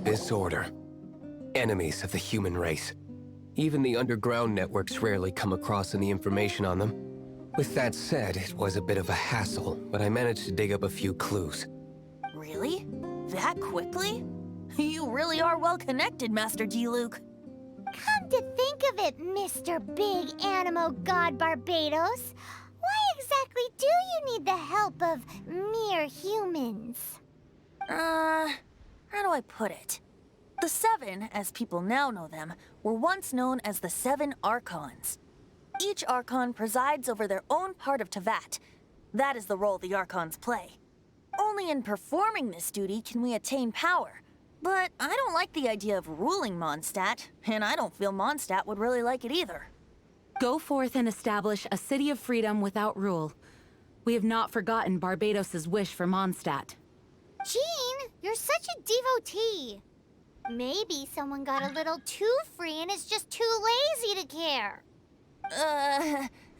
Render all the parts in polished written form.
Abyss Order. Enemies of the human race. Even the underground networks rarely come across any information on them. With that said, it was a bit of a hassle, but I managed to dig up a few clues. Really? That quickly? You really are well connected, Master D-Luke. Come to think of it, Mr. Big Animo God Barbatos, why exactly do you need the help of mere humans? How do I put it? The Seven, as people now know them, were once known as the Seven Archons. Each Archon presides over their own part of Teyvat. That is the role the Archons play. Only in performing this duty can we attain power. But I don't like the idea of ruling Mondstadt, and I don't feel Mondstadt would really like it either. Go forth and establish a city of freedom without rule. We have not forgotten Barbatos' wish for Mondstadt. Jean, you're such a devotee. Maybe someone got a little too free and is just too lazy to care.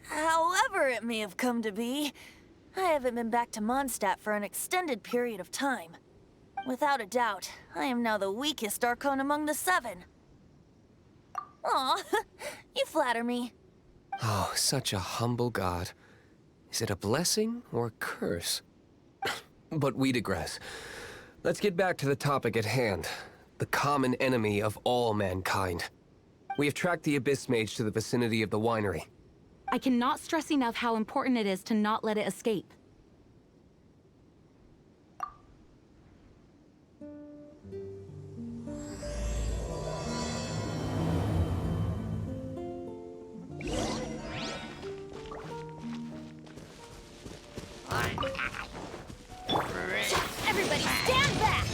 However it may have come to be, I haven't been back to Mondstadt for an extended period of time. Without a doubt, I am now the weakest Archon among the Seven. Aw, you flatter me. Oh, such a humble god. Is it a blessing or a curse? But we digress. Let's get back to the topic at hand. The common enemy of all mankind. We have tracked the Abyss Mage to the vicinity of the winery. I cannot stress enough how important it is to not let it escape. Everybody stand back!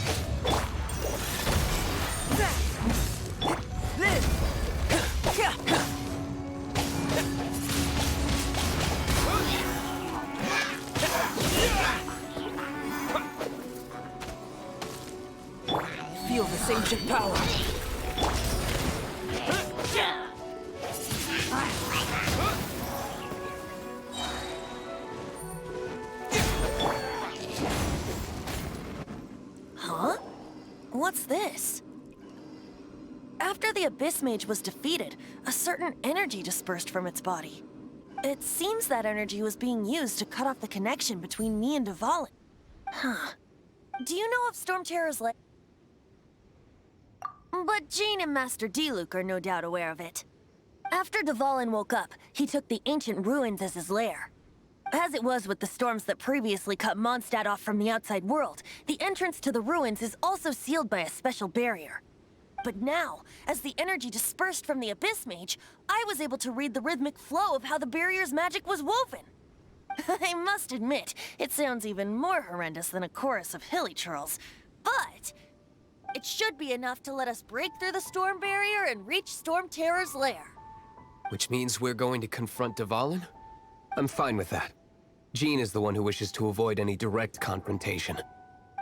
Feel this ancient power. Huh? What's this? After the Abyss Mage was defeated, a certain energy dispersed from its body. It seems that energy was being used to cut off the connection between me and Dvalin. Huh. Do you know of Stormterror's lair? But Jean and Master D-Luke are no doubt aware of it. After Dvalin woke up, he took the ancient ruins as his lair. As it was with the storms that previously cut Mondstadt off from the outside world, the entrance to the ruins is also sealed by a special barrier. But now, as the energy dispersed from the Abyss Mage, I was able to read the rhythmic flow of how the barrier's magic was woven. I must admit, it sounds even more horrendous than a chorus of hilly churls, but it should be enough to let us break through the storm barrier and reach Stormterror's lair. Which means we're going to confront Dvalin? I'm fine with that. Jean is the one who wishes to avoid any direct confrontation.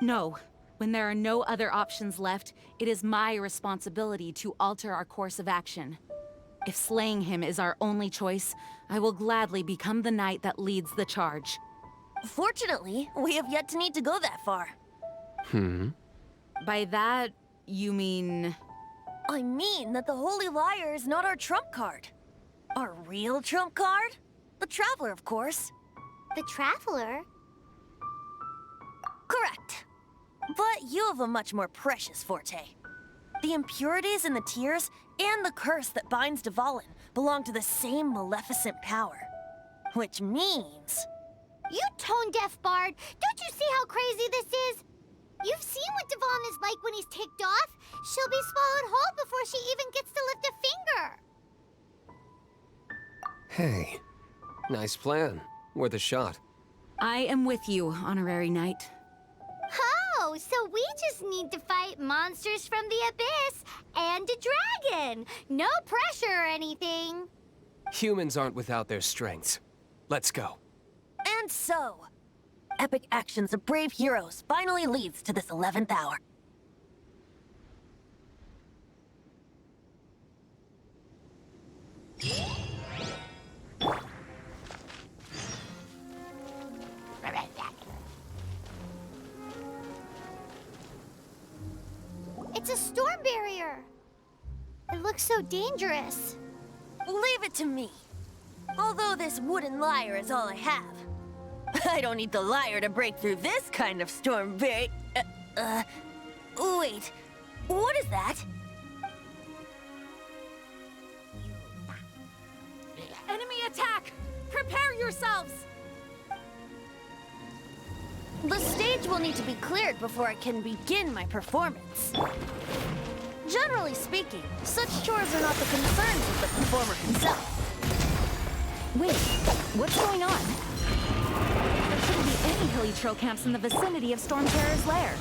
No. When there are no other options left, it is my responsibility to alter our course of action. If slaying him is our only choice, I will gladly become the knight that leads the charge. Fortunately, we have yet to need to go that far. By that, you mean... I mean that the Holy Liar is not our trump card. Our real trump card? The Traveler, of course. The Traveler? Correct. But you have a much more precious forte. The impurities in the tears and the curse that binds Dvalin belong to the same maleficent power. Which means... You tone-deaf bard! Don't you see how crazy this is? You've seen what Dvalin is like when he's ticked off. She'll be swallowed whole before she even gets to lift a finger. Hey, nice plan. Worth a shot. I am with you, Honorary Knight. Oh, so we just need to fight monsters from the Abyss and a dragon. No pressure or anything. Humans aren't without their strengths. Let's go. And so, epic actions of brave heroes finally leads to this 11th hour. It's a storm barrier. It looks so dangerous. Leave it to me. Although this wooden lyre is all I have. I don't need the lyre to break through this kind of storm wait, what is that? Enemy attack! Prepare yourselves! The stage will need to be cleared before I can begin my performance. Generally speaking, such chores are not the concerns of the performer himself. Wait, what's going on? There shouldn't be any hilly trail camps in the vicinity of Stormterror's lair.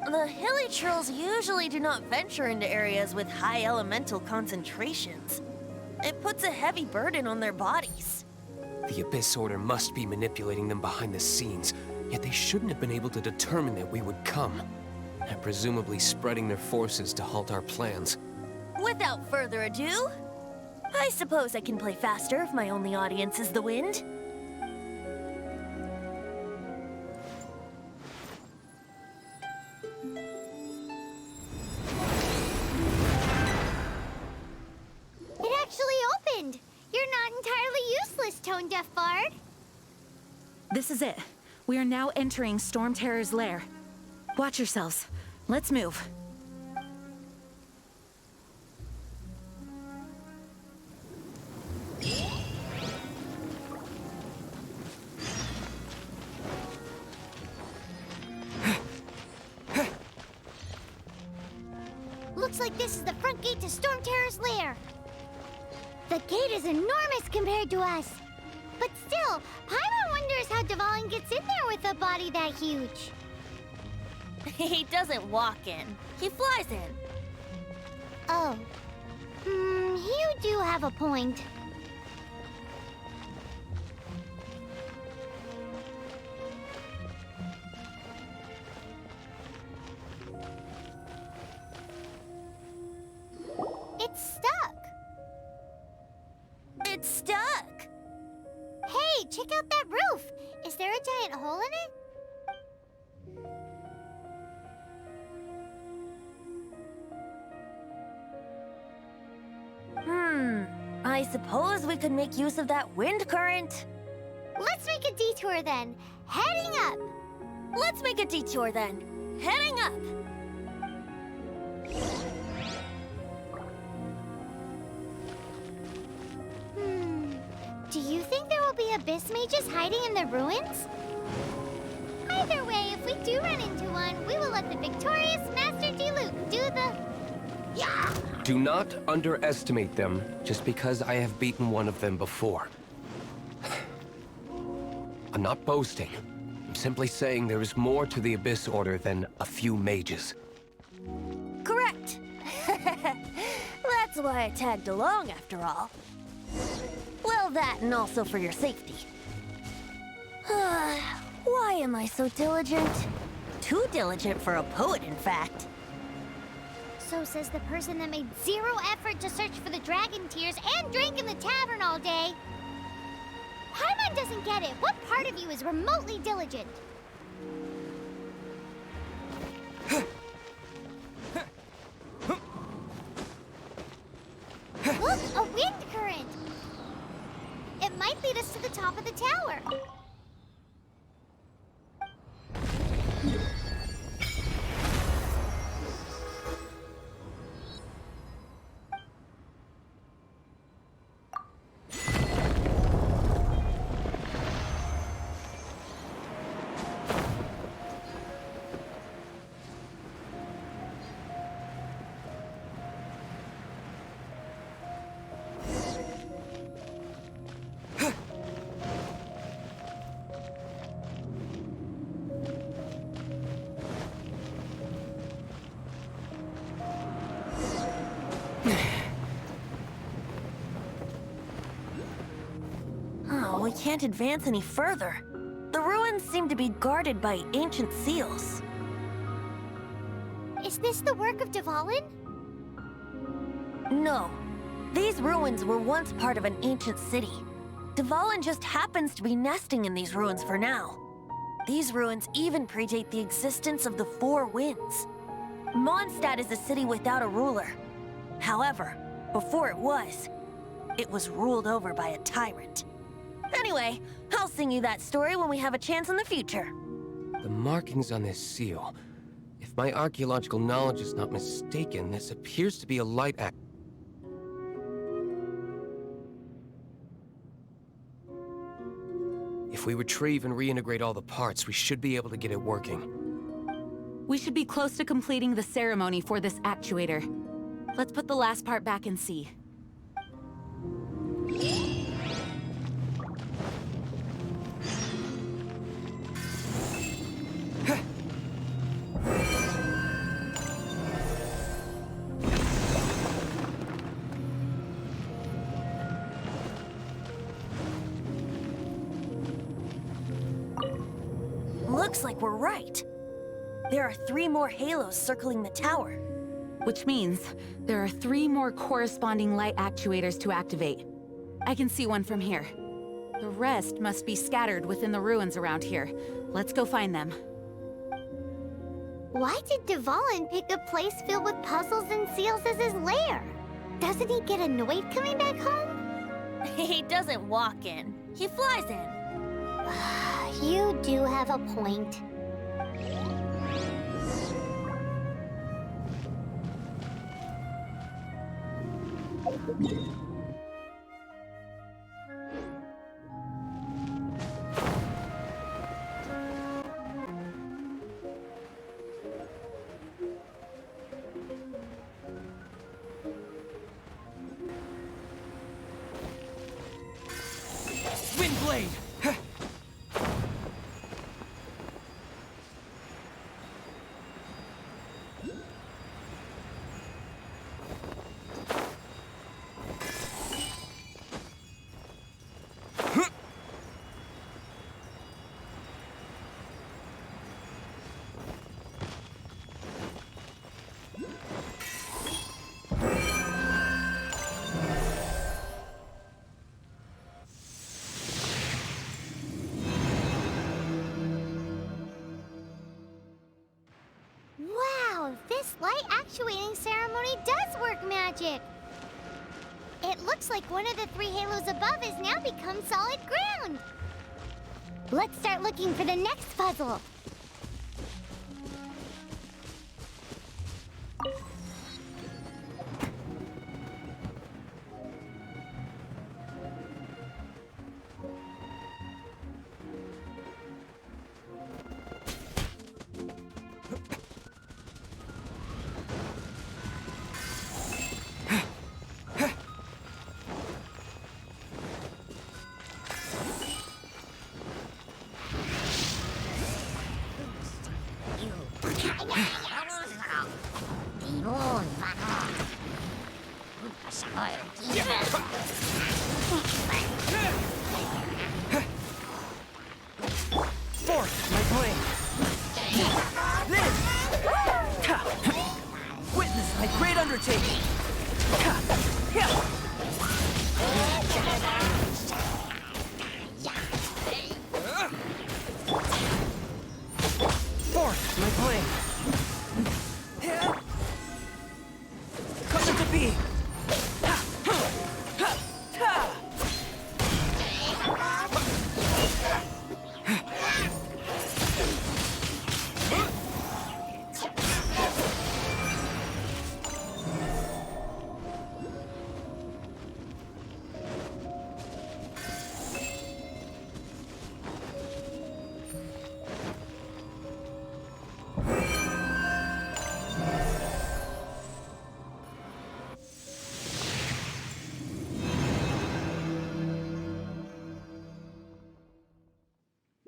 The hilly trolls usually do not venture into areas with high elemental concentrations. It puts a heavy burden on their bodies. The Abyss Order must be manipulating them behind the scenes, yet they shouldn't have been able to determine that we would come. And presumably spreading their forces to halt our plans. Without further ado, I suppose I can play faster if my only audience is the wind. It actually opened! You're not entirely useless, Tone-Deaf Bard. This is it. We are now entering Stormterror's lair. Watch yourselves. Let's move. Looks like this is the front gate to Stormterror's lair. The gate is enormous compared to us. But still, Paimon wonders how Dvalin gets in there with a body that huge. He doesn't walk in. He flies in. Oh. You do have a point. It's stuck. It's stuck. Hey, check out that roof. Is there a giant hole in it? I suppose we could make use of that wind current. Let's make a detour then. Heading up. Let's make a detour then. Heading up. Do you think there will be abyss mages hiding in the ruins? Either way, if we do run into one, we will let the victorious Master Diluc do the... Yeah! Do not underestimate them just because I have beaten one of them before. I'm not boasting. I'm simply saying there is more to the Abyss Order than a few mages. Correct. That's why I tagged along after all. Well, that and also for your safety. Why am I so diligent? Too diligent for a poet, in fact. So says the person that made zero effort to search for the dragon tears and drank in the tavern all day. Paimon doesn't get it. What part of you is remotely diligent? Look, a wind current. It might lead us to the top of the tower. We can't advance any further. The ruins seem to be guarded by ancient seals. Is this the work of Dvalin? No. These ruins were once part of an ancient city. Dvalin just happens to be nesting in these ruins for now. These ruins even predate the existence of the Four Winds. Mondstadt is a city without a ruler. However, before it was ruled over by a tyrant. Anyway, I'll sing you that story when we have a chance in the future. The markings on this seal. If my archaeological knowledge is not mistaken, this appears to be a light act. If we retrieve and reintegrate all the parts, we should be able to get it working. We should be close to completing the ceremony for this actuator. Let's put the last part back and see. Looks like we're right. There are 3 more halos circling the tower. Which means there are 3 more corresponding light actuators to activate. I can see one from here. The rest must be scattered within the ruins around here. Let's go find them. Why did Dvalin pick a place filled with puzzles and seals as his lair? Doesn't he get annoyed coming back home? He doesn't walk in. He flies in. You do have a point. Windblade! This light actuating ceremony does work magic! It looks like one of the 3 halos above has now become solid ground! Let's start looking for the next puzzle!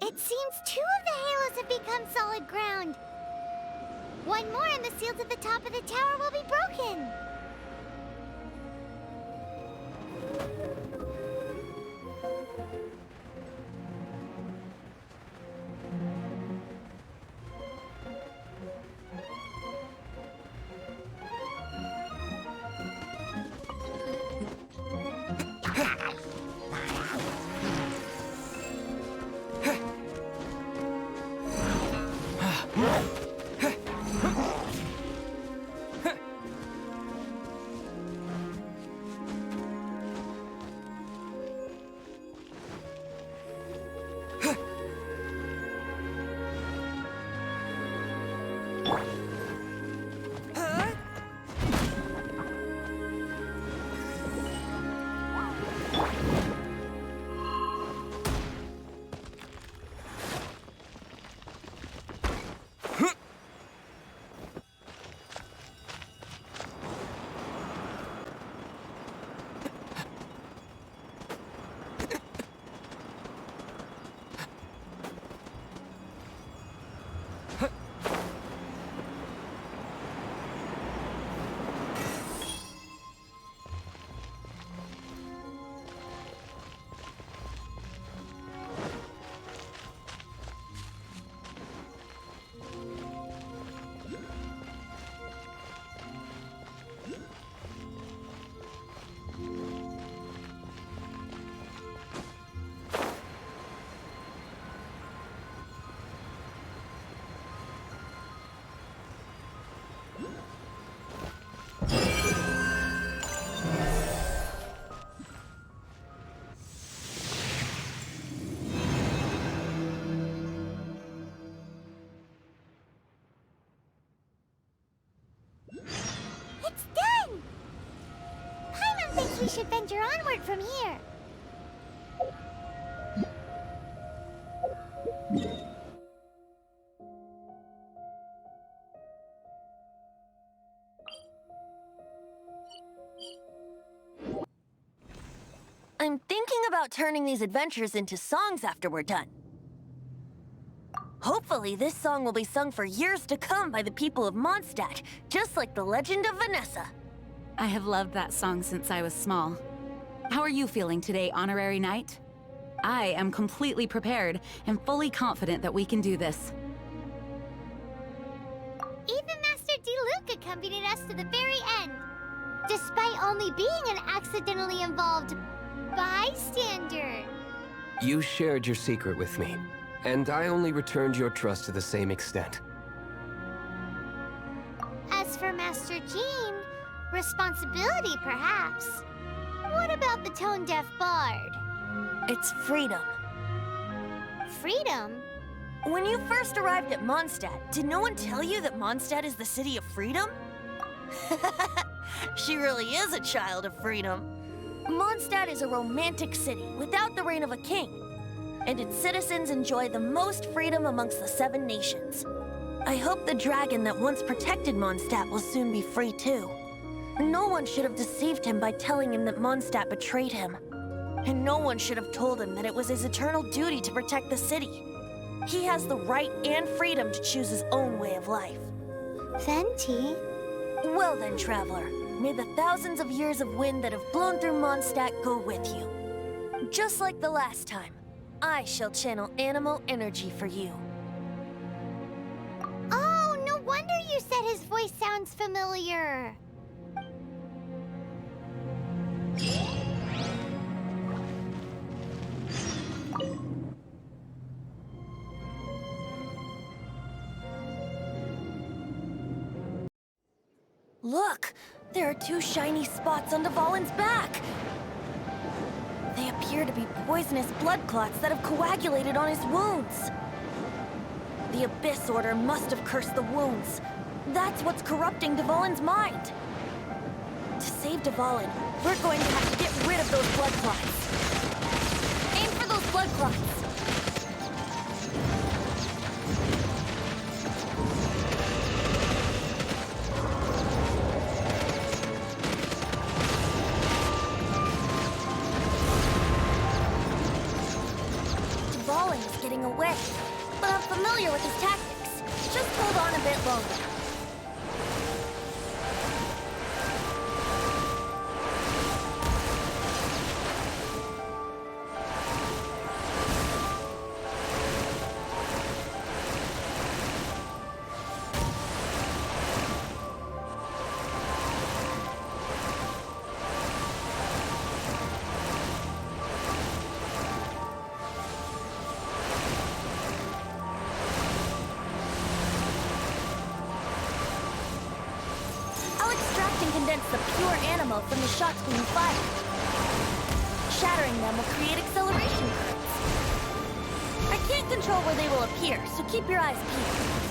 It seems 2 of the halos have become solid ground. One more and the seals at the top of the tower will be broken. should venture onward from here. I'm thinking about turning these adventures into songs after we're done. Hopefully, this song will be sung for years to come by the people of Mondstadt, just like the legend of Vanessa. I have loved that song since I was small. How are you feeling today, Honorary Knight? I am completely prepared and fully confident that we can do this. Even Master D-Luke accompanied us to the very end, despite only being an accidentally involved bystander. You shared your secret with me, and I only returned your trust to the same extent. As for Master Jean, responsibility perhaps. What about the tone-deaf bard? It's freedom. Freedom? When you first arrived at Mondstadt, did no one tell you that Mondstadt is the city of freedom? She really is a child of freedom. Mondstadt is a romantic city without the reign of a king, and its citizens enjoy the most freedom amongst the 7 nations. I hope the dragon that once protected Mondstadt will soon be free too. No one should have deceived him by telling him that Mondstadt betrayed him. And no one should have told him that it was his eternal duty to protect the city. He has the right and freedom to choose his own way of life. Venti? Well then, traveler, may the thousands of years of wind that have blown through Mondstadt go with you. Just like the last time, I shall channel animal energy for you. Oh, no wonder you said his voice sounds familiar. Look! There are 2 shiny spots on Dvalin's back! They appear to be poisonous blood clots that have coagulated on his wounds. The Abyss Order must have cursed the wounds. That's what's corrupting Dvalin's mind. To save Dvalin, we're going to have to get rid of those blood clots. Aim for those blood clots! Away, but I'm familiar with his tactics. Just hold on a bit longer. The pure animal from the shots being fired. Shattering them will create acceleration currents. I can't control where they will appear, so keep your eyes peeled.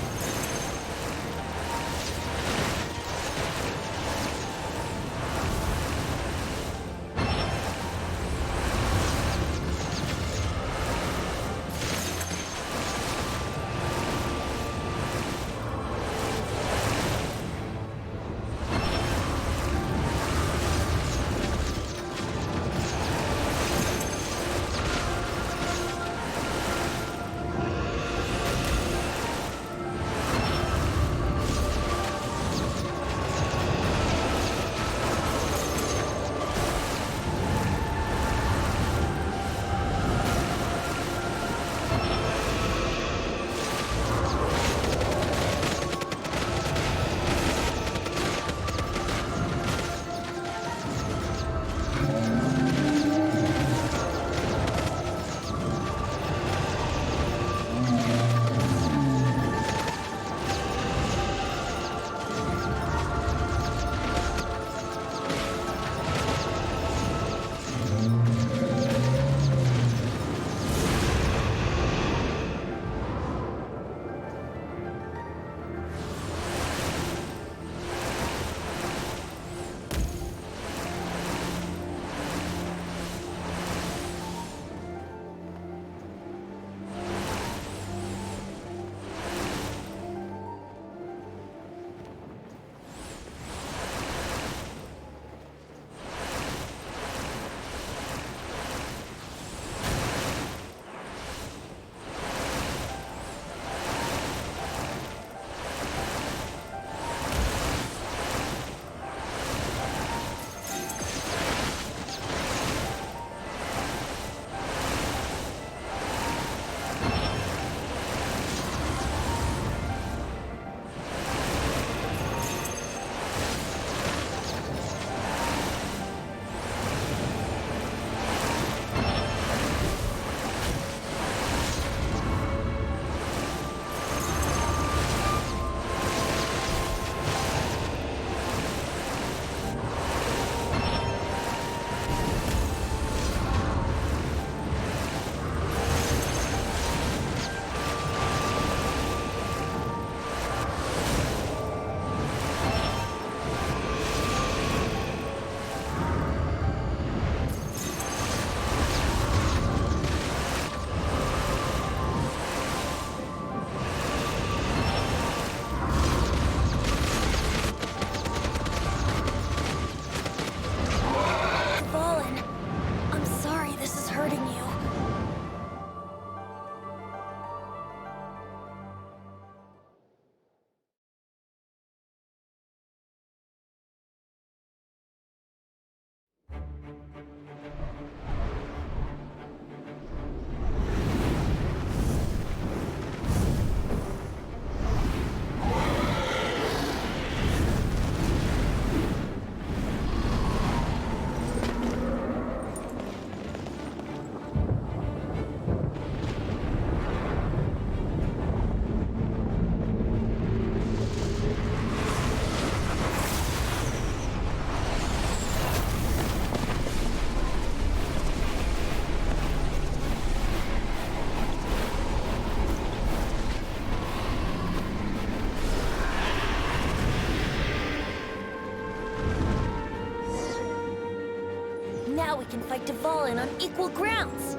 Dvalin on equal grounds.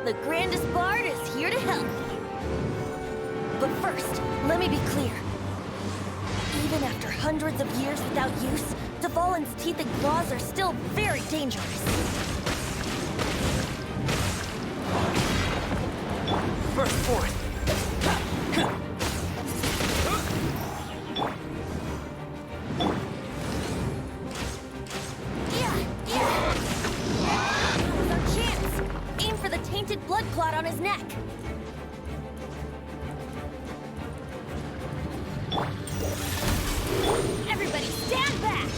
The grandest bard is here to help. But first, let me be clear. Even after hundreds of years without use, Dvalin's teeth and claws are still very dangerous. First forward. Blood clot on his neck. Everybody stand back!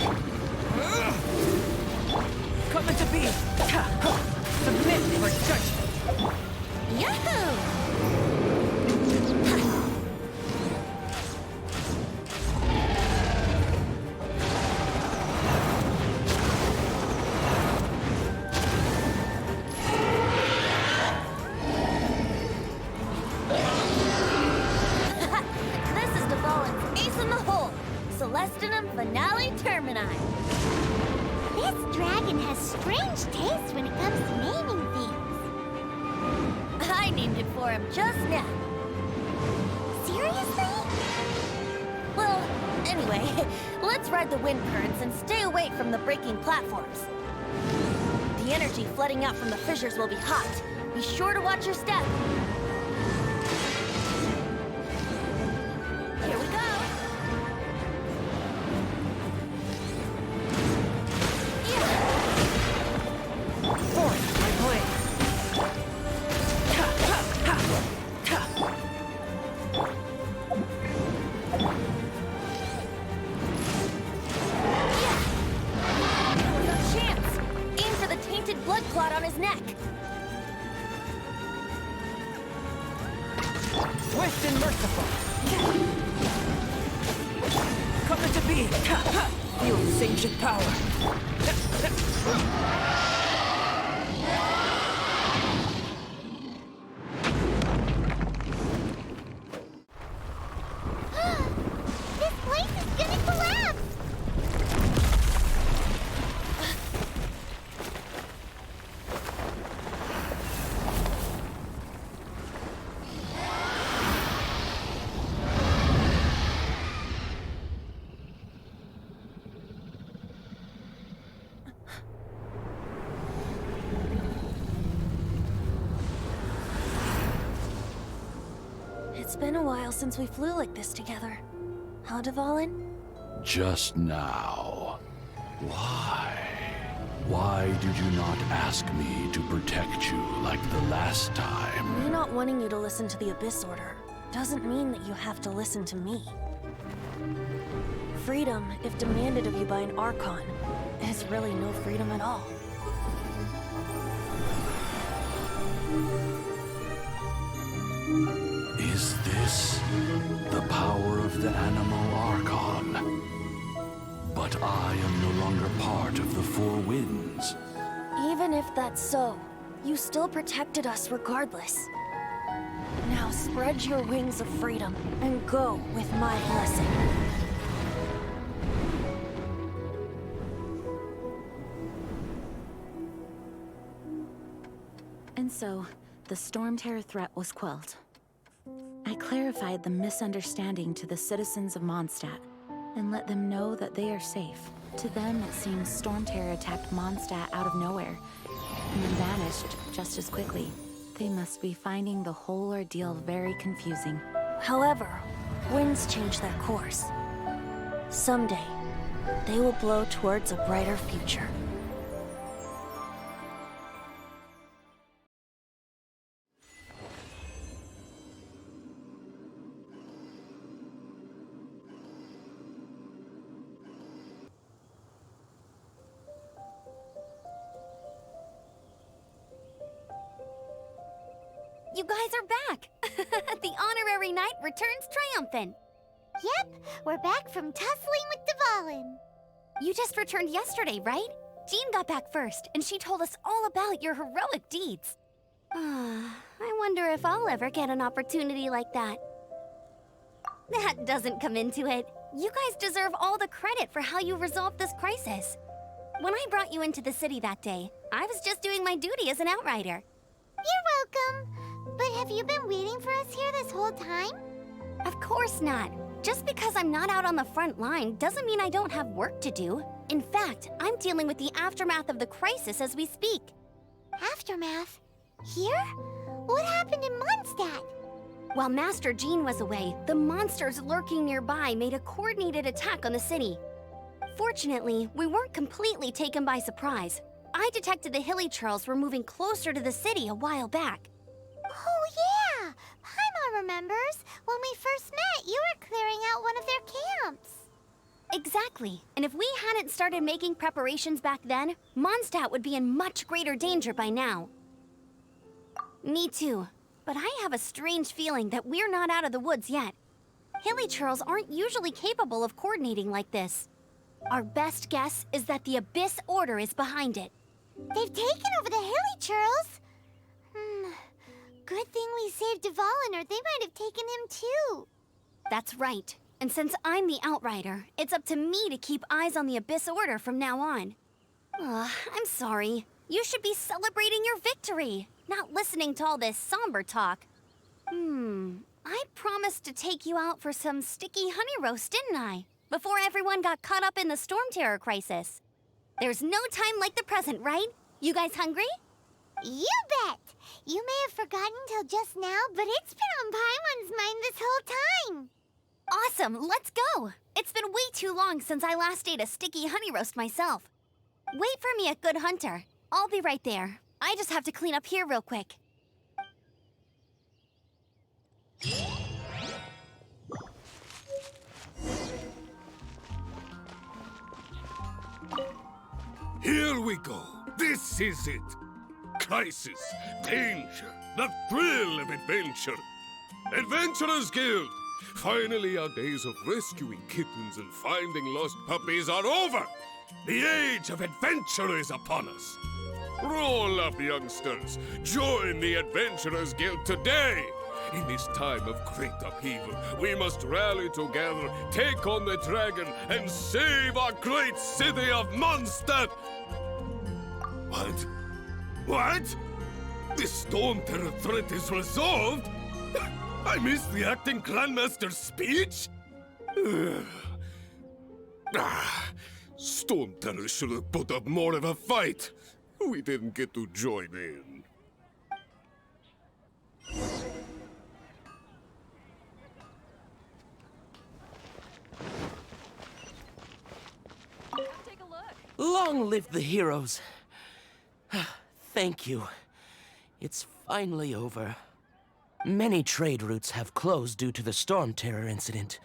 Coming to be! Submit for judgment! Yahoo! Finale Termini. This dragon has strange taste when it comes to naming things. I named it for him just now. Seriously? Well, anyway, let's ride the wind currents and stay away from the breaking platforms. The energy flooding out from the fissures will be hot. Be sure to watch your step. Here we go. Clot on his neck. Swift and merciful. Coming to be. Feel this ancient power. This place is gonna collapse! It's been a while since we flew like this together. Huh, Dvalin? Just now. Why? Why did you not ask me to protect you like the last time? Me not wanting you to listen to the Abyss Order doesn't mean that you have to listen to me. Freedom, if demanded of you by an Archon, is really no freedom at all. Is this the power of the animal Archon? But I am no longer part of the Four Winds. Even if that's so, you still protected us regardless. Now spread your wings of freedom and go with my blessing. And so, the Stormterror threat was quelled. I clarified the misunderstanding to the citizens of Mondstadt, and let them know that they are safe. To them, it seems Stormterror attacked Mondstadt out of nowhere, and then vanished just as quickly. They must be finding the whole ordeal very confusing. However, winds change their course. Someday, they will blow towards a brighter future. You guys are back! The honorary knight returns triumphant. Yep, we're back from tussling with Dvalin. You just returned yesterday, right? Jean got back first, and she told us all about your heroic deeds. I wonder if I'll ever get an opportunity like that. That doesn't come into it. You guys deserve all the credit for how you resolved this crisis. When I brought you into the city that day, I was just doing my duty as an outrider. You're welcome. But have you been waiting for us here this whole time? Of course not. Just because I'm not out on the front line doesn't mean I don't have work to do. In fact, I'm dealing with the aftermath of the crisis as we speak. Aftermath? Here? What happened in Mondstadt? While Master Jean was away, the monsters lurking nearby made a coordinated attack on the city. Fortunately, we weren't completely taken by surprise. I detected the Hilly Churls were moving closer to the city a while back. Oh, yeah! Paimon remembers. When we first met, you were clearing out one of their camps. Exactly. And if we hadn't started making preparations back then, Mondstadt would be in much greater danger by now. Me too. But I have a strange feeling that we're not out of the woods yet. Hilly Churls aren't usually capable of coordinating like this. Our best guess is that the Abyss Order is behind it. They've taken over the Hilly Churls? Good thing we saved Dvalin, or they might have taken him too. That's right. And since I'm the Outrider, it's up to me to keep eyes on the Abyss Order from now on. I'm sorry. You should be celebrating your victory, not listening to all this somber talk. I promised to take you out for some sticky honey roast, didn't I? Before everyone got caught up in the Stormterror crisis. There's no time like the present, right? You guys hungry? You bet! You may have forgotten till just now, but it's been on Paimon's mind this whole time. Awesome, let's go! It's been way too long since I last ate a sticky honey roast myself. Wait for me at Good Hunter. I'll be right there. I just have to clean up here real quick. Here we go. This is it. Crisis, danger, the thrill of adventure. Adventurers Guild. Finally, our days of rescuing kittens and finding lost puppies are over. The age of adventure is upon us. Roll up, youngsters. Join the Adventurers Guild today. In this time of great upheaval, we must rally together, take on the dragon, and save our great city of Mondstadt. What? What? The Stormterror threat is resolved? I missed the acting clanmaster's speech? Stormterror should have put up more of a fight. We didn't get to join in. Long live the heroes. Thank you. It's finally over. Many trade routes have closed due to the Stormterror incident.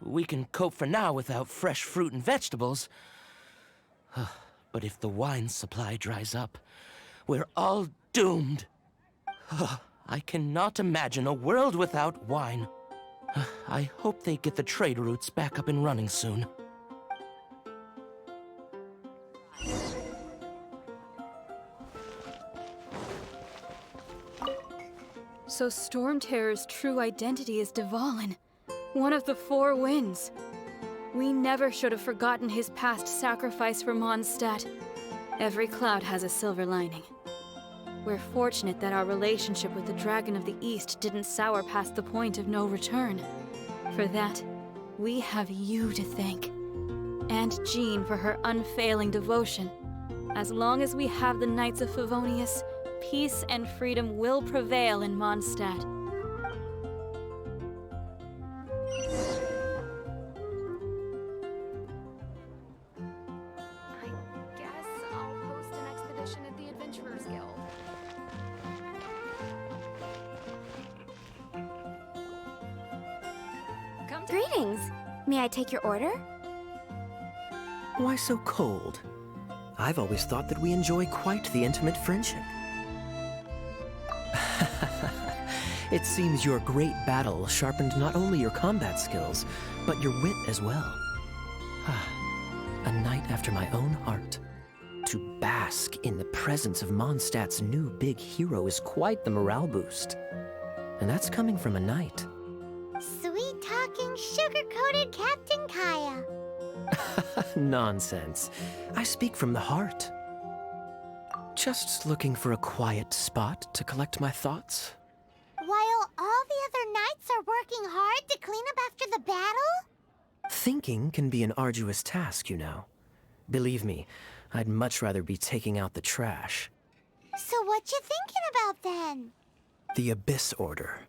We can cope for now without fresh fruit and vegetables. But if the wine supply dries up, we're all doomed. I cannot imagine a world without wine. I hope they get the trade routes back up and running soon. So Stormterror's true identity is Dvalin, one of the Four Winds. We never should have forgotten his past sacrifice for Mondstadt. Every cloud has a silver lining. We're fortunate that our relationship with the Dragon of the East didn't sour past the point of no return. For that, we have you to thank. And Jean for her unfailing devotion. As long as we have the Knights of Favonius, peace and freedom will prevail in Mondstadt. I guess I'll host an expedition at the Adventurers Guild. Greetings. May I take your order? Why so cold? I've always thought that we enjoy quite the intimate friendship. It seems your great battle sharpened not only your combat skills, but your wit as well. A knight after my own heart. To bask in the presence of Mondstadt's new big hero is quite the morale boost. And that's coming from a knight. Sweet-talking, sugar-coated Captain Kaya. Nonsense. I speak from the heart. Just looking for a quiet spot to collect my thoughts. While all the other knights are working hard to clean up after the battle? Thinking can be an arduous task, you know. Believe me, I'd much rather be taking out the trash. So what you thinking about then? The Abyss Order.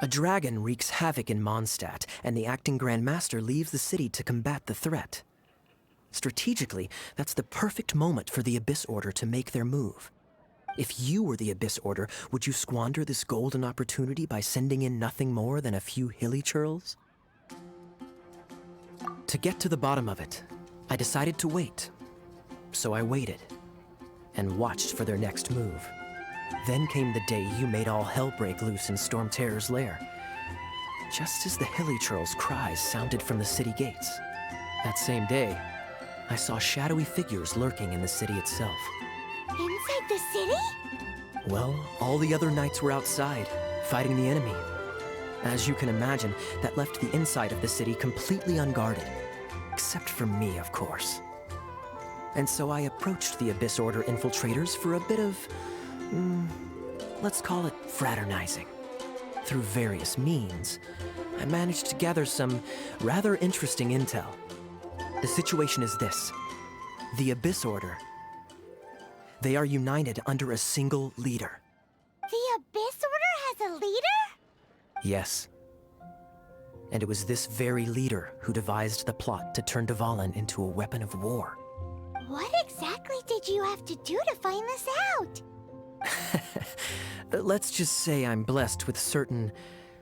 A dragon wreaks havoc in Mondstadt, and the acting Grand Master leaves the city to combat the threat. Strategically, that's the perfect moment for the Abyss Order to make their move. If you were the Abyss Order, would you squander this golden opportunity by sending in nothing more than a few hilly churls? To get to the bottom of it, I decided to wait. So I waited, and watched for their next move. Then came the day you made all hell break loose in Stormterror's lair. Just as the hilly churls' cries sounded from the city gates. That same day, I saw shadowy figures lurking in the city itself. Inside the city? Well, all the other knights were outside, fighting the enemy. As you can imagine, that left the inside of the city completely unguarded. Except for me, of course. And so I approached the Abyss Order infiltrators for a bit of, let's call it fraternizing. Through various means, I managed to gather some rather interesting intel. The situation is this. The Abyss Order. They are united under a single leader. The Abyss Order has a leader? Yes. And it was this very leader who devised the plot to turn Dvalin into a weapon of war. What exactly did you have to do to find this out? Let's just say I'm blessed with certain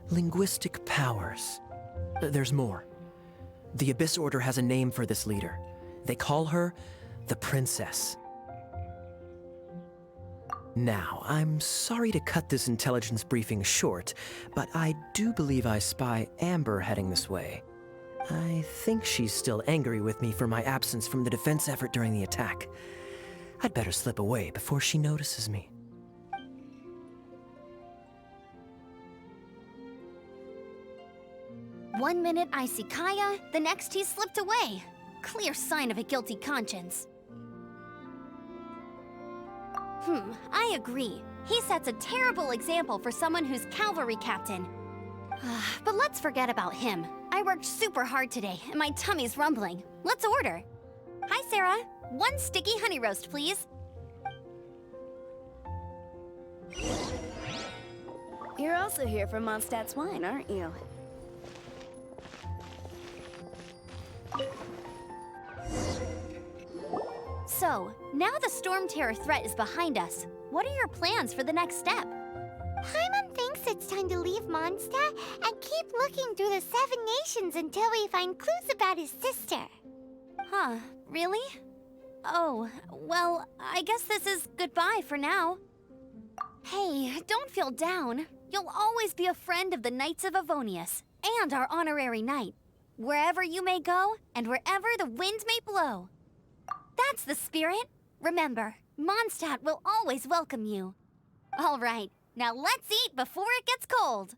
linguistic powers. There's more. The Abyss Order has a name for this leader. They call her the Princess. Now, I'm sorry to cut this intelligence briefing short, but I do believe I spy Amber heading this way. I think she's still angry with me for my absence from the defense effort during the attack. I'd better slip away before she notices me. One minute I see Kaya, the next he slipped away. Clear sign of a guilty conscience. I agree. He sets a terrible example for someone who's cavalry captain. But let's forget about him. I worked super hard today, and my tummy's rumbling. Let's order. Hi, Sarah. 1 sticky honey roast, please. You're also here for Mondstadt's wine, aren't you? So, now the Stormterror threat is behind us. What are your plans for the next step? Paimon thinks it's time to leave Mondstadt and keep looking through the 7 nations until we find clues about his sister. Huh, really? Oh, well, I guess this is goodbye for now. Hey, don't feel down. You'll always be a friend of the Knights of Avonius, and our honorary knight. Wherever you may go, and wherever the wind may blow. That's the spirit. Remember, Mondstadt will always welcome you. All right, now let's eat before it gets cold.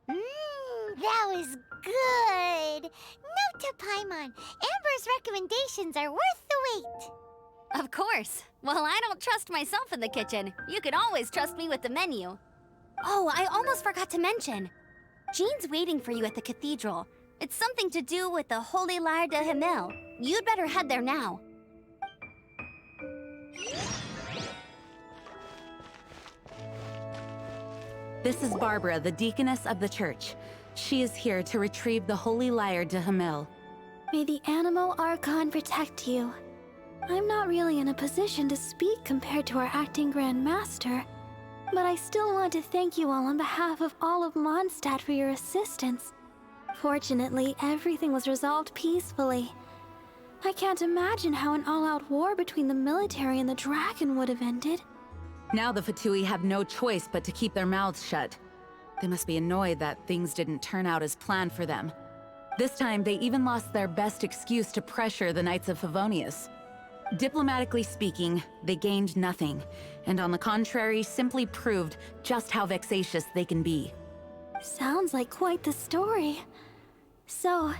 That was good. Note to Paimon, Amber's recommendations are worth the wait. Of course. Well, I don't trust myself in the kitchen. You can always trust me with the menu. Oh, I almost forgot to mention. Jean's waiting for you at the cathedral. It's something to do with the Holy Lyre de Himmel. You'd better head there now. This is Barbara, the deaconess of the church. She is here to retrieve the Holy Lyre de Himmel. May the Animo Archon protect you. I'm not really in a position to speak compared to our acting Grand Master, but I still want to thank you all on behalf of all of Mondstadt for your assistance. Fortunately, everything was resolved peacefully. I can't imagine how an all-out war between the military and the dragon would have ended. Now the Fatui have no choice but to keep their mouths shut. They must be annoyed that things didn't turn out as planned for them. This time, they even lost their best excuse to pressure the Knights of Favonius. Diplomatically speaking, they gained nothing, and on the contrary, simply proved just how vexatious they can be. Sounds like quite the story. So,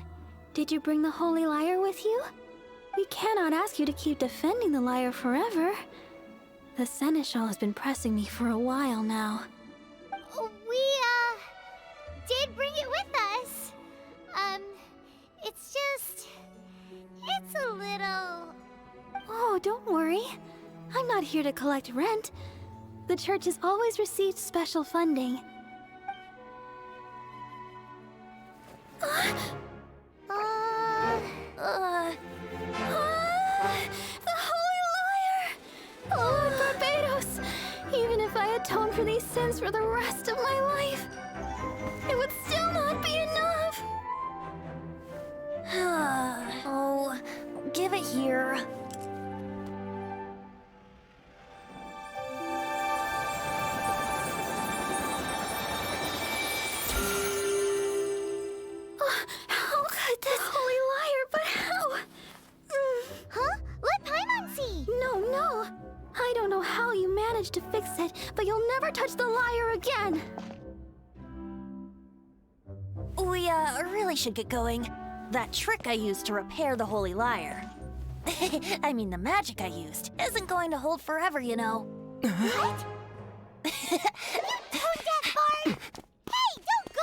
did you bring the Holy Lyre with you? We cannot ask you to keep defending the lyre forever. The Seneschal has been pressing me for a while now. We, did bring it with us. It's a little... Oh, don't worry. I'm not here to collect rent. The church has always received special funding. The Holy Lyre! Lord Barbatos! Even if I atone for these sins for the rest of my life, it would still not be enough! Oh, give it here. How could this Holy Lyre, but how? Huh? Let Paimon see! No. I don't know how you managed to fix it, but you'll never touch the lyre again! We, really should get going. That trick I used to repair the Holy Lyre. I mean, the magic I used isn't going to hold forever, you know. What? You tone-deaf bard! Hey, don't go!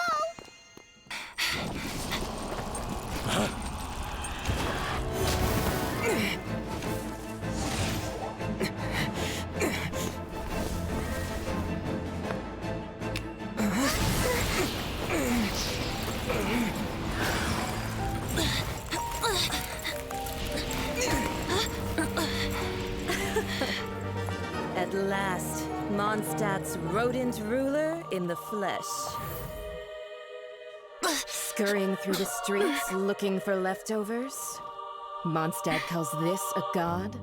At last, Mondstadt's rodent ruler in the flesh. Scurrying through the streets looking for leftovers? Mondstadt calls this a god?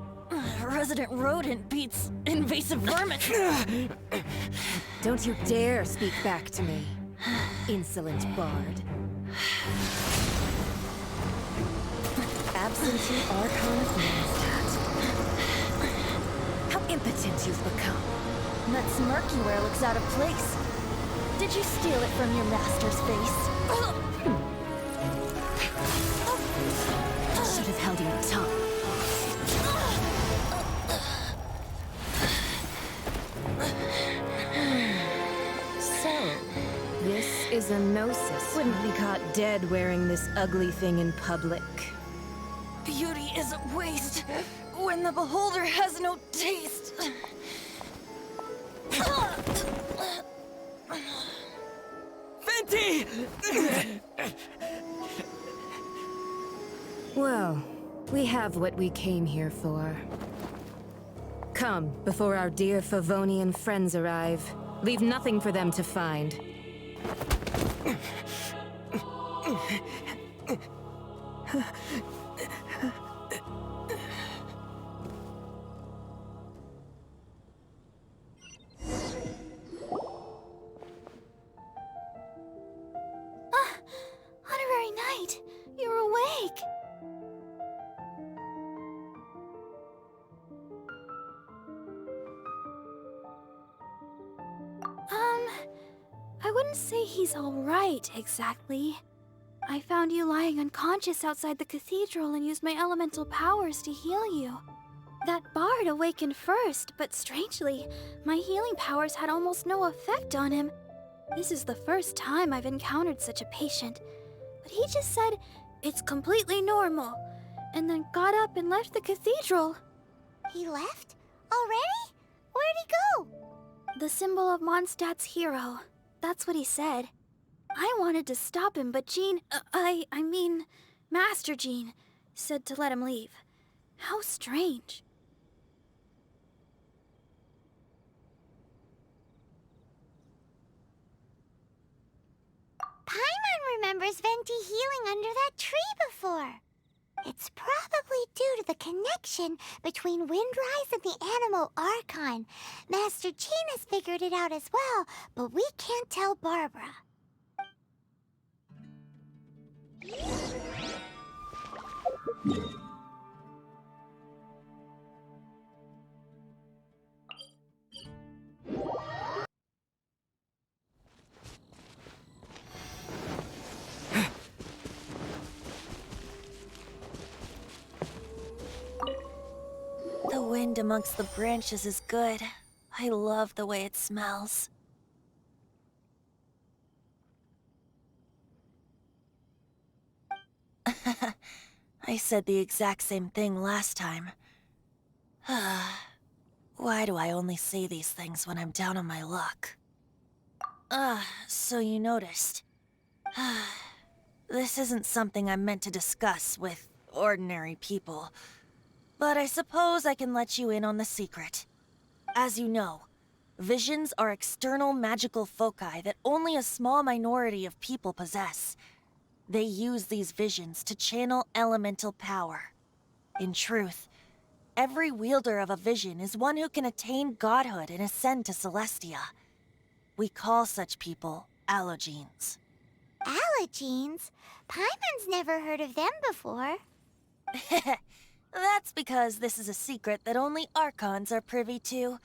Resident rodent beats invasive vermin. Don't you dare speak back to me, insolent bard. Absentee Archon of Mondstadt. How impotent you've become. That smirk you wear looks out of place. Did you steal it from your master's face? Should have held your tongue. So, this is a gnosis. Wouldn't be caught dead wearing this ugly thing in public. Beauty is a waste when the beholder has no taste. Venti! Well, we have what we came here for. Come, before our dear Favonian friends arrive. Leave nothing for them to find. Honorary Knight, you're awake! I wouldn't say he's alright, exactly. I found you lying unconscious outside the cathedral and used my elemental powers to heal you. That bard awakened first, but strangely, my healing powers had almost no effect on him. This is the first time I've encountered such a patient. But he just said, it's completely normal, and then got up and left the cathedral. He left? Already? Where'd he go? The symbol of Mondstadt's hero. That's what he said. I wanted to stop him, but I mean, Master Jean, said to let him leave. How strange. Paimon remembers Venti healing under that tree before. It's probably due to the connection between Windrise and the Animal Archon. Master Jean has figured it out as well, but we can't tell Barbara. wind amongst the branches is good. I love the way it smells. I said the exact same thing last time. Why do I only say these things when I'm down on my luck? So you noticed. This isn't something I'm meant to discuss with ordinary people, but I suppose I can let you in on the secret. As you know, visions are external magical foci that only a small minority of people possess. They use these visions to channel elemental power. In truth, every wielder of a vision is one who can attain godhood and ascend to Celestia. We call such people allogenes. Allogenes? Paimon's never heard of them before. That's because this is a secret that only Archons are privy to.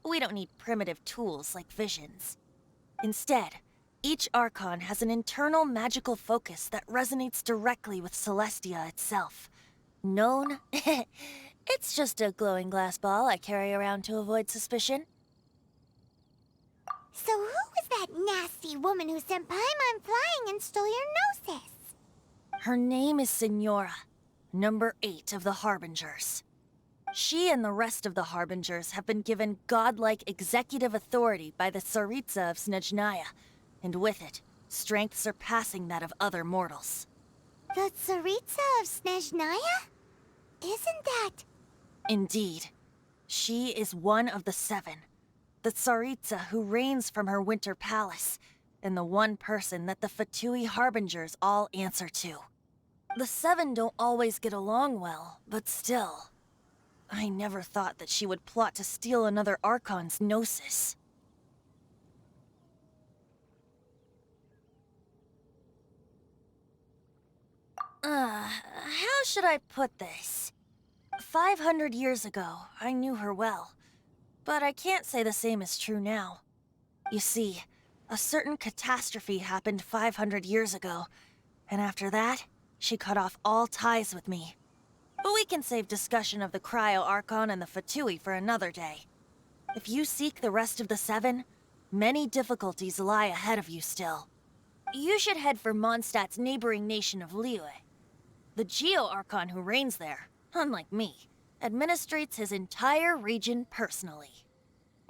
We don't need primitive tools like visions. Instead, each Archon has an internal magical focus that resonates directly with Celestia itself. Known? It's just a glowing glass ball I carry around to avoid suspicion. So who was that nasty woman who sent Paimon flying and stole your gnosis? Her name is Signora, number 8 of the Harbingers. She and the rest of the Harbingers have been given godlike executive authority by the Tsaritsa of Snezhnaya, and with it, strength surpassing that of other mortals. The Tsaritsa of Snezhnaya? Isn't that... Indeed. She is one of the 7. The Tsaritsa who reigns from her winter palace, and the one person that the Fatui Harbingers all answer to. The 7 don't always get along well, but still. I never thought that she would plot to steal another Archon's gnosis. How should I put this? 500 years ago, I knew her well. But I can't say the same is true now. You see, a certain catastrophe happened 500 years ago, and after that, she cut off all ties with me. But we can save discussion of the Cryo-Archon and the Fatui for another day. If you seek the rest of the 7, many difficulties lie ahead of you still. You should head for Mondstadt's neighboring nation of Liyue. The Geo-Archon who reigns there, unlike me, administrates his entire region personally.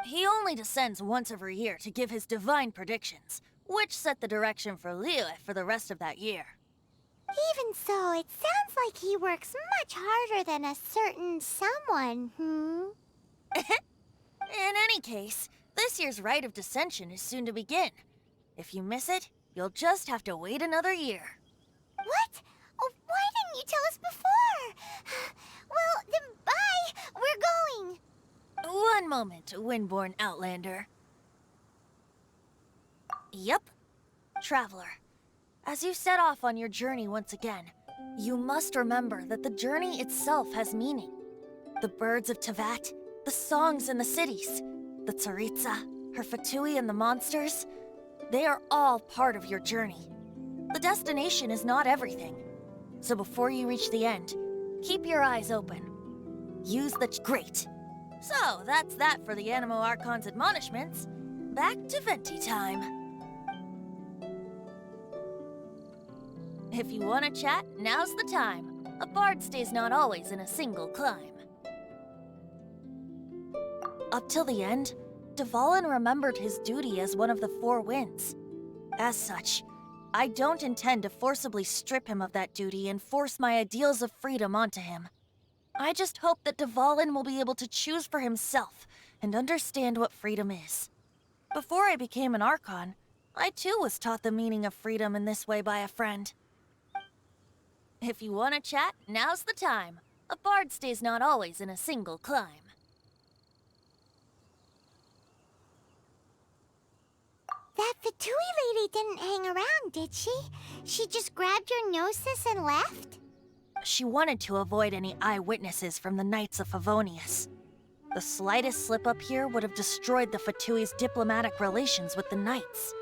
He only descends once every year to give his divine predictions, which set the direction for Liyue for the rest of that year. Even so, it sounds like he works much harder than a certain someone, In any case, this year's Rite of Descension is soon to begin. If you miss it, you'll just have to wait another year. What? Oh, why didn't you tell us before? Well, then bye! We're going! One moment, Windborn Outlander. Yep. Traveler, as you set off on your journey once again, you must remember that the journey itself has meaning. The birds of Tevat, the songs in the cities, the Tsaritsa, her Fatui and the monsters, they are all part of your journey. The destination is not everything. So before you reach the end, keep your eyes open. Use the Great. So, that's that for the Animo Archon's admonishments. Back to Venti time. If you want to chat, now's the time. A bard stays not always in a single climb. Up till the end, Dvalin remembered his duty as one of the 4 winds. As such, I don't intend to forcibly strip him of that duty and force my ideals of freedom onto him. I just hope that Dvalin will be able to choose for himself and understand what freedom is. Before I became an Archon, I too was taught the meaning of freedom in this way by a friend. If you want to chat, now's the time. A bard stays not always in a single climb. That Fatui lady didn't hang around, did she? She just grabbed your gnosis and left? She wanted to avoid any eyewitnesses from the Knights of Favonius. The slightest slip-up here would have destroyed the Fatui's diplomatic relations with the Knights.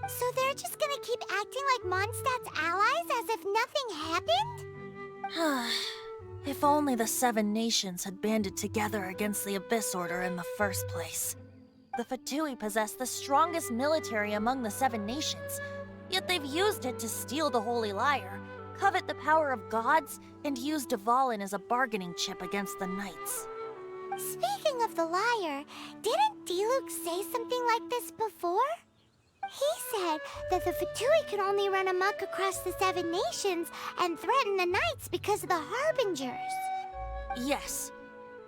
So they're just gonna keep acting like Mondstadt's allies as if nothing happened? If only the 7 nations had banded together against the Abyss Order in the first place. The Fatui possess the strongest military among the 7 nations, yet they've used it to steal the Holy Lyre, covet the power of gods, and use Dvalin as a bargaining chip against the Knights. Speaking of the lyre, didn't Diluc say something like this before? He said that the Fatui can only run amok across the 7 nations and threaten the Knights because of the Harbingers. Yes.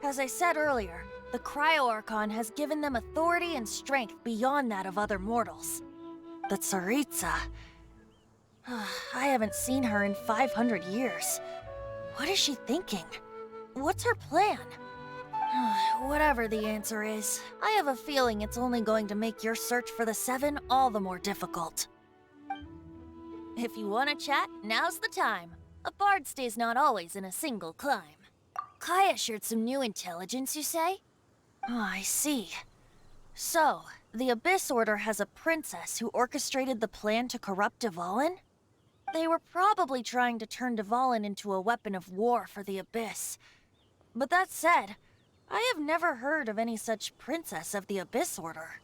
As I said earlier, the Cryo-Archon has given them authority and strength beyond that of other mortals. The Tsaritsa... I haven't seen her in 500 years. What is she thinking? What's her plan? Whatever the answer is, I have a feeling it's only going to make your search for the 7 all the more difficult. If you want to chat, now's the time. A bard stays not always in a single climb. Kaya shared some new intelligence, you say? Oh, I see. So, the Abyss Order has a princess who orchestrated the plan to corrupt Dvalin? They were probably trying to turn Dvalin into a weapon of war for the Abyss. But that said, I have never heard of any such princess of the Abyss Order.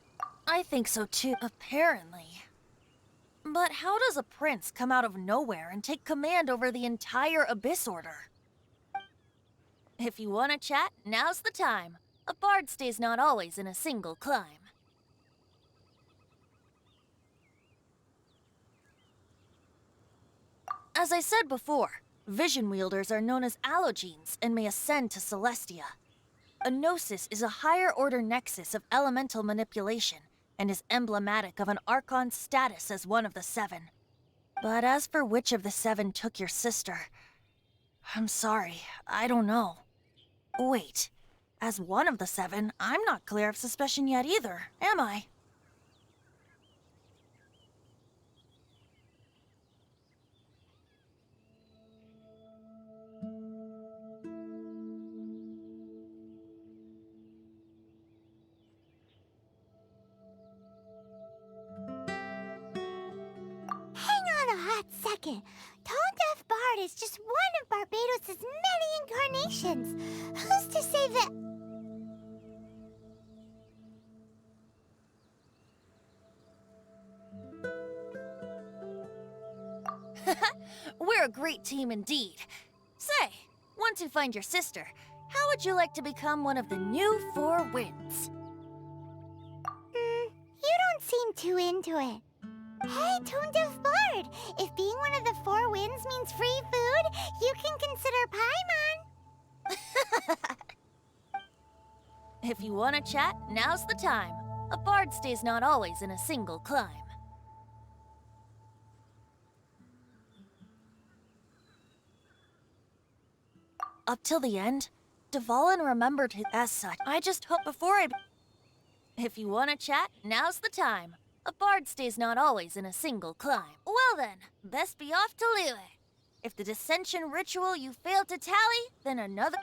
I think so too, apparently. But how does a prince come out of nowhere and take command over the entire Abyss Order? If you want to chat, now's the time. A bard stays not always in a single climb. As I said before, vision wielders are known as allogenes and may ascend to Celestia. A gnosis is a higher-order nexus of elemental manipulation and is emblematic of an Archon's status as one of the 7. But as for which of the 7 took your sister, I'm sorry, I don't know. Wait, as one of the 7, I'm not clear of suspicion yet either, am I? Second, Tone Deaf Bard is just one of Barbados' many incarnations. Who's to say that... We're a great team indeed. Say, once you find your sister, how would you like to become one of the new 4 winds? You don't seem too into it. Hey, Tone Deaf Bard! If being one of the 4 winds means free food, you can consider Paimon. If you want to chat, now's the time. A bard stays not always in a single climb. Up till the end, Dvalin remembered his as such. I just hope before I... If you want to chat, now's the time. A bard stays not always in a single climb. Well then, best be off to Liyue. If the dissension ritual you failed to tally, then another...